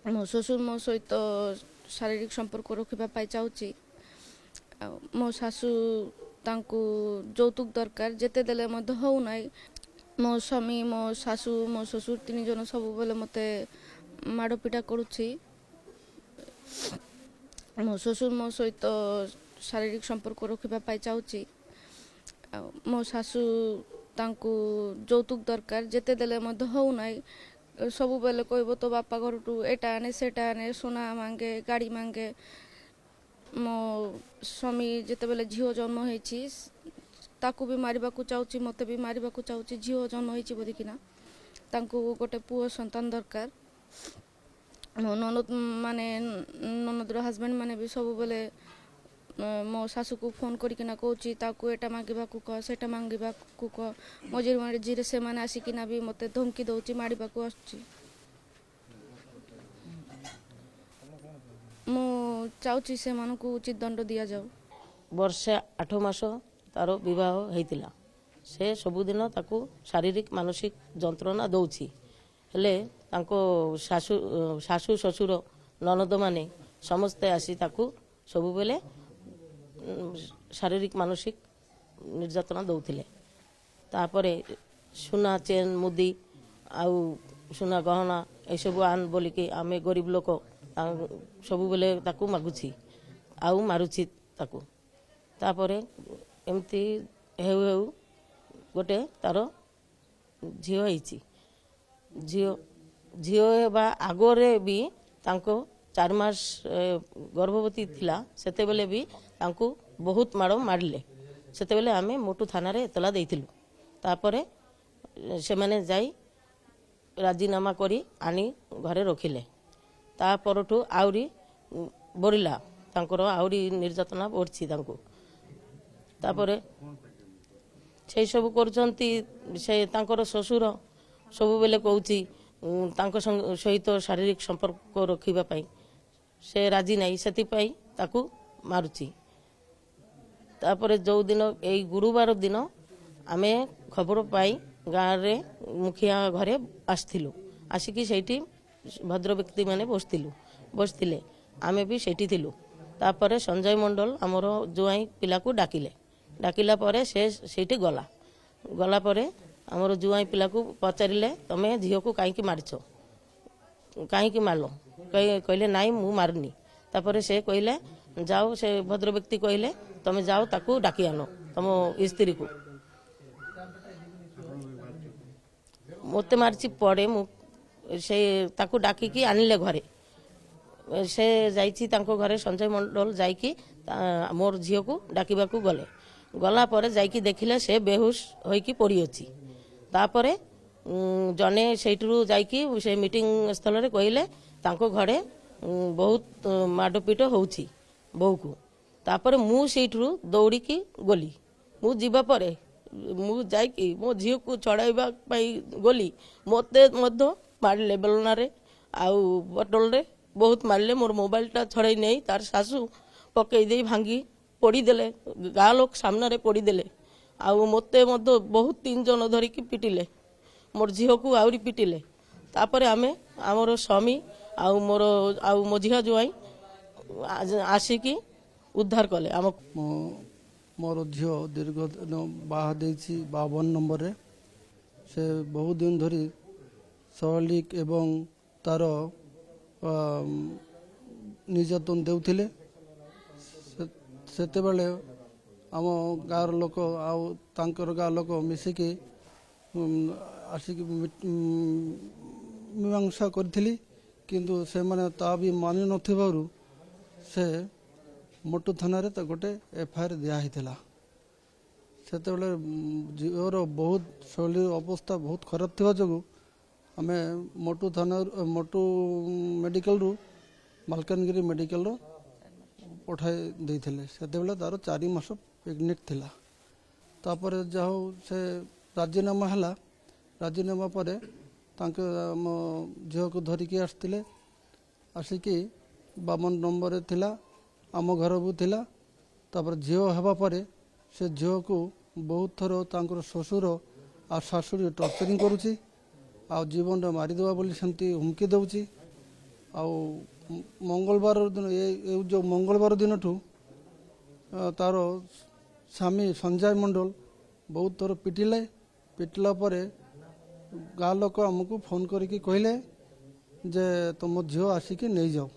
ମୋ ଶ୍ୱଶୁର ମୋ ସହିତ ଶାରୀରିକ ସମ୍ପର୍କ ରଖିବା ପାଇଁ ଚାହୁଁଛି। ଆଉ ମୋ ଶାଶୁ ତାଙ୍କୁ ଯୌତୁକ ଦରକାର, ଯେତେ ଦେଲେ ମଧ୍ୟ ହେଉନାହିଁ। ମୋ ସ୍ୱାମୀ, ମୋ ଶାଶୁ, ମୋ ଶ୍ୱଶୁର ତିନି ଜଣ ସବୁବେଳେ ମୋତେ ମାଡ଼ ପିଟା କରୁଛି। ମୋ ଶ୍ୱଶୁର ମୋ ସହିତ ଶାରୀରିକ ସମ୍ପର୍କ ରଖିବା ପାଇଁ ଚାହୁଁଛି। ଆଉ ମୋ ଶାଶୁ ତାଙ୍କୁ ଯୌତୁକ ଦରକାର, ଯେତେ ଦେଲେ ମଧ୍ୟ ହେଉନାହିଁ। ସବୁବେଳେ କହିବ ତୋ ବାପା ଘରଠୁ ଏଟା ଆଣେ ସେଟା ଆଣେ, ସୁନା ମାଙ୍ଗେ, ଗାଡ଼ି ମାଙ୍ଗେ। ମୋ ସ୍ୱାମୀ ଯେତେବେଳେ ଝିଅ ଜନ୍ମ ହେଇଛି ତାକୁ ବି ମାରିବାକୁ ଚାହୁଁଛି, ମୋତେ ବି ମାରିବାକୁ ଚାହୁଁଛି। ଝିଅ ଜନ୍ମ ହେଇଛି ବୋଲିକିନା ତାଙ୍କୁ ଗୋଟେ ପୁଅ ସନ୍ତାନ ଦରକାର। ମୋ ନନଦର ହଜବେଣ୍ଡ ମାନେ ବି ସବୁବେଳେ ମୋ ଶାଶୁକୁ ଫୋନ୍ କରିକିନା କହୁଛି ତାକୁ ଏଟା ମାଗିବାକୁ କହ, ସେଟା ମାଗିବାକୁ କହ। ମଝିରେ ସେମାନେ ଆସିକିନା ବି ମୋତେ ଧମକି ଦେଉଛି, ମାଡ଼ିବାକୁ ଆସୁଛି। ମୁଁ ଚାହୁଁଛି ସେମାନଙ୍କୁ ଉଚିତ ଦଣ୍ଡ ଦିଆଯାଉ। ବର୍ଷେ 8 ମାସ ତାର ବିବାହ ହେଇଥିଲା। ସେ ସବୁଦିନ ତାକୁ ଶାରୀରିକ ମାନସିକ ଯନ୍ତ୍ରଣା ଦେଉଛି। ହେଲେ ତାଙ୍କ ଶାଶୁ ଶ୍ୱଶୁର ନନଦମାନେ ସମସ୍ତେ ଆସି ତାକୁ ସବୁବେଳେ ଶାରୀରିକ ମାନସିକ ନିର୍ଯାତନା ଦେଉଥିଲେ। ତାପରେ ସୁନା ଚେନ୍ ମୁଦି ଆଉ ସୁନା ଗହଣା ଏସବୁ ଆନ୍ ବୋଲିକି ଆମେ ଗରିବ ଲୋକ ସବୁବେଳେ ତାକୁ ମାଗୁଛି ଆଉ ମାରୁଛି ତାକୁ। ତାପରେ ଏମିତି ହେଉ ହେଉ ଗୋଟେ ତାର ଝିଅ ହେଇଛି। ଝିଅ ହେବା ଆଗରେ ବି ତାଙ୍କ 4 ମାସ ଗର୍ଭବତୀ ଥିଲା, ସେତେବେଳେ ବି ତାଙ୍କୁ ବହୁତ ମାଡ଼ ମାରିଲେ। ସେତେବେଳେ ଆମେ ମୋଟୁ ଥାନାରେ ଏତଲା ଦେଇଥିଲୁ। ତାପରେ ସେମାନେ ଯାଇ ରାଜିନାମା କରି ଆଣି ଘରେ ରଖିଲେ। ତା ପରଠୁ ଆହୁରି ବଢ଼ିଲା, ତାଙ୍କର ଆହୁରି ନିର୍ଯାତନା ବଢ଼ିଛି ତାଙ୍କୁ। ତାପରେ ସେଇ ସବୁ କରୁଛନ୍ତି। ସେ ତାଙ୍କର ଶ୍ୱଶୁର ସବୁବେଳେ କହୁଛି ତାଙ୍କ ସହିତ ଶାରୀରିକ ସମ୍ପର୍କ ରଖିବା ପାଇଁ, ସେ ରାଜି ନାହିଁ, ସେଥିପାଇଁ ତାକୁ ମାରୁଛି। ତାପରେ ଯେଉଁଦିନ ଏଇ ଗୁରୁବାର ଦିନ ଆମେ ଖବର ପାଇ ଗାଁରେ ମୁଖିଆ ଘରେ ଆସିଥିଲୁ। ଆସିକି ସେଇଠି ଭଦ୍ର ବ୍ୟକ୍ତିମାନେ ବସିଥିଲେ, ଆମେ ବି ସେଇଠି ଥିଲୁ। ତାପରେ ସଞ୍ଜୟ ମଣ୍ଡଳ ଆମର ଜୁଆଇଁ ପିଲାକୁ ଡାକିଲା ପରେ ସେ ସେଇଠି ଗଲା ପରେ ଆମର ଜୁଆଇଁ ପିଲାକୁ ପଚାରିଲେ ତମେ ଝିଅକୁ କାହିଁକି ମାରିଛ, କାହିଁକି ମାରିଲ? କହିଲେ ନାଇଁ ମୁଁ ମାରୁନି। ତାପରେ ସେ କହିଲେ ଯାଅ, ସେ ଭଦ୍ର ବ୍ୟକ୍ତି କହିଲେ ତମେ ଯାଅ ତାକୁ ଡାକି ଆଣ ତମ ସ୍ତ୍ରୀକୁ। ମୋତେ ମାରିଛି ପରେ ମୁଁ ସେ ତାକୁ ଡାକିକି ଆଣିଲେ ଘରେ। ସେ ଯାଇଛି ତାଙ୍କ ଘରେ, ସଞ୍ଜୟ ମଣ୍ଡଳ ଯାଇକି ମୋର ଝିଅକୁ ଡାକିବାକୁ ଗଲା ପରେ ଯାଇକି ଦେଖିଲେ ସେ ବେହୁଶ ହୋଇକି ପଡ଼ିଅଛି। ତାପରେ ଜଣେ ସେଇଠାରୁ ଯାଇକି ସେ ମିଟିଂ ସ୍ଥଳରେ କହିଲେ ତାଙ୍କ ଘରେ ବହୁତ ମାଡ଼ପିଟ ହେଉଛି ବୋଉକୁ। ତାପରେ ମୁଁ ସେଇଠାରୁ ଦୌଡ଼ିକି ଗଲି। ମୁଁ ଯିବା ପରେ ମୁଁ ଯାଇକି ମୋ ଝିଅକୁ ଛଡ଼ାଇବା ପାଇଁ ଗଲି। ମୋତେ ମଧ୍ୟ ମାରିଲେ ବେଲଣାରେ ଆଉ ବଟଲରେ ବହୁତ ମାରିଲେ। ମୋର ମୋବାଇଲଟା ଛଡ଼ାଇ ନେଇ ତାର ଶାଶୁ ପକେଇ ଦେଇ ଭାଙ୍ଗି ପୋଡ଼ିଦେଲେ, ଗାଁ ଲୋକ ସାମ୍ନାରେ ପୋଡ଼ିଦେଲେ। ଆଉ ମୋତେ ମଧ୍ୟ ବହୁତ 3 ଜଣ ଧରିକି ପିଟିଲେ, ମୋର ଝିଅକୁ ଆହୁରି ପିଟିଲେ। ତାପରେ ଆମେ ଆମର ସ୍ୱାମୀ ଆଉ ମୋ ଝିଅ ଜୁଆଇଁ ଆସିକି ଉଦ୍ଧାର କଲେ। ମୋର ଝିଅ ଦୀର୍ଘ ଦିନ ବାହା ଦେଇଛି 52 ନମ୍ବରରେ। ସେ ବହୁତ ଦିନ ଧରି ଶାରୀରିକ ଏବଂ ତାର ନିର୍ଯାତନା ଦେଉଥିଲେ। ସେତେବେଳେ ଆମ ଗାଁର ଲୋକ ଆଉ ତାଙ୍କର ଗାଁ ଲୋକ ମିଶିକି ଆସିକି ମୀମାଂସା କରିଥିଲି, କିନ୍ତୁ ସେମାନେ ତା ବି ମାନି ନଥିବାରୁ ସେ ମୋଟୁ ଥାନାରେ ତ ଗୋଟେ FIR ଦିଆହେଇଥିଲା। ସେତେବେଳେ ଝିଅର ବହୁତ ଶୈଳୀ ଅବସ୍ଥା ବହୁତ ଖରାପ ଥିବା ଯୋଗୁଁ ଆମେ ମୋଟୁ ମେଡ଼ିକାଲରୁ ମାଲକାନଗିରି ମେଡ଼ିକାଲର ପଠାଇ ଦେଇଥିଲେ। ସେତେବେଳେ ତାର 4 ମାସ ପ୍ରେଗନେଣ୍ଟ ଥିଲା। ତାପରେ ଯାହା ହଉ ସେ ରାଜିନାମା ହେଲା। ରାଜିନାମା ପରେ ତାଙ୍କ ଆମ ଝିଅକୁ ଧରିକି ଆସିଥିଲେ। ଆସିକି 52 ନମ୍ବରରେ ଥିଲା, ଆମ ଘର ବି ଥିଲା। ତାପରେ ଝିଅ ହେବା ପରେ ସେ ଝିଅକୁ ବହୁତ ଥର ତାଙ୍କର ଶ୍ୱଶୁର ଆଉ ଶାଶୁଡ଼ି ଟର୍ଚରିଂ କରୁଛି, ଆଉ ଜୀବନରେ ମାରିଦେବା ବୋଲି ସେମିତି ହୁମକି ଦେଉଛି। ଆଉ ମଙ୍ଗଳବାର ଦିନ ଏ ଯେଉଁ ମଙ୍ଗଳବାର ଦିନଠୁ ତାର ସ୍ୱାମୀ ସଞ୍ଜୟ ମଣ୍ଡଳ ବହୁତ ଥର ପିଟିଲା ପରେ ଗାଁ ଲୋକ ଆମକୁ ଫୋନ୍ କରିକି କହିଲେ ଯେ ତୁମ ଝିଅ ଆସିକି ନେଇଯାଅ।